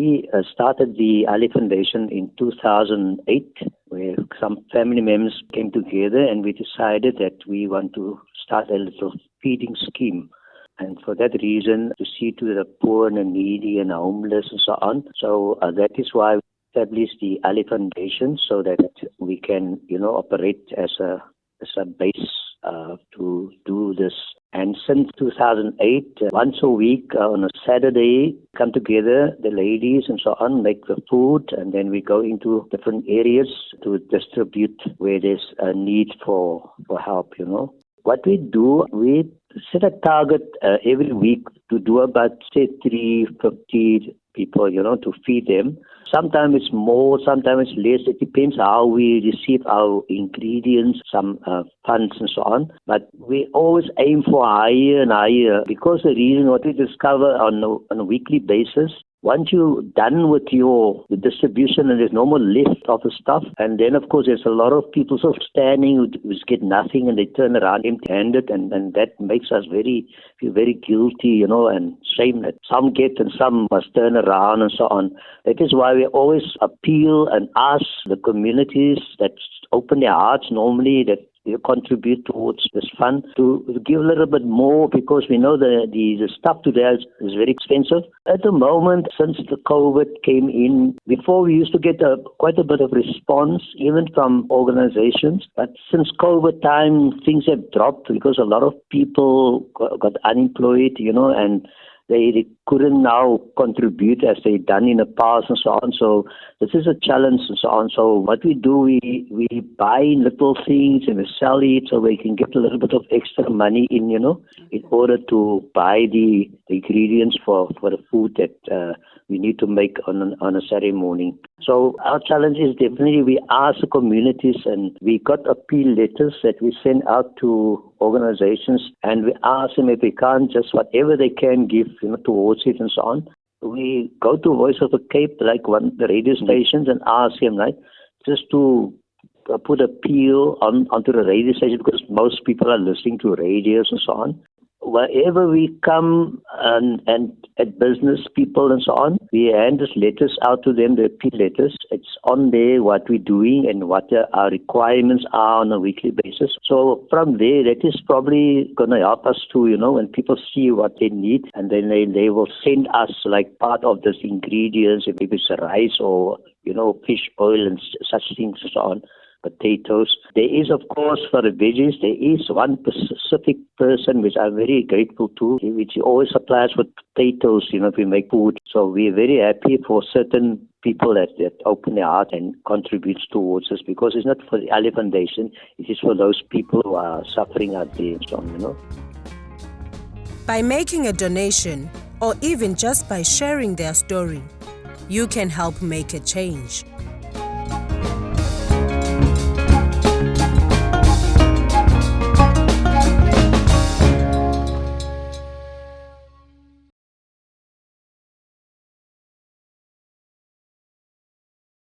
We started the Allie Foundation in 2008, where some family members came together and we decided that we want to start a little feeding scheme. And for that reason, to see to the poor and the needy and homeless and so on. So that is why we established the Allie Foundation, so that we can, operate as a base to do this. And since 2008, once a week on a Saturday, come together, the ladies and so on, make the food, and then we go into different areas to distribute where there's a need for help, What we do, we set a target every week to do about, say, 350 people, to feed them. Sometimes it's more, sometimes it's less. It depends how we receive our ingredients, some funds and so on. But we always aim for higher and higher, because the reason what we discover on a weekly basis, once you're done with the distribution and there's no more left of the stuff, and then of course there's a lot of people sort of standing who get nothing and they turn around empty-handed, and that makes us feel very guilty, and shame that some get and some must turn around and so on. That is why we always appeal and ask the communities that open their hearts normally, that you contribute towards this fund, to give a little bit more, because we know the stuff today is very expensive. At the moment, since the COVID came in, before we used to get quite a bit of response, even from organizations. But since COVID time, things have dropped because a lot of people got unemployed, and they couldn't now contribute as they done in the past and so on. So this is a challenge and so on. So what we do, we buy little things and we sell it so we can get a little bit of extra money in, in order to buy the ingredients for the food that we need to make on a Saturday morning. So our challenge is definitely we ask the communities, and we got appeal letters that we send out to organizations, and we ask them if they can't just whatever they can give, towards it and so on. We go to Voice of the Cape, like the radio stations, and ask them, just to put appeal onto the radio station, because most people are listening to radios and so on. Wherever we come and at business people and so on, we hand these letters out to them, the appeal letters. It's on there what we're doing and what our requirements are on a weekly basis. So from there, that is probably going to help us to, when people see what they need, and then they will send us like part of these ingredients, if it's rice or, fish oil and such things and so on. Potatoes. There is, of course, for the veggies, there is one specific person which I'm very grateful to, which always supplies with potatoes, if we make food. So we're very happy for certain people that open their heart and contributes towards us, because it's not for the Allie Foundation, it is for those people who are suffering out there and so on, By making a donation, or even just by sharing their story, you can help make a change.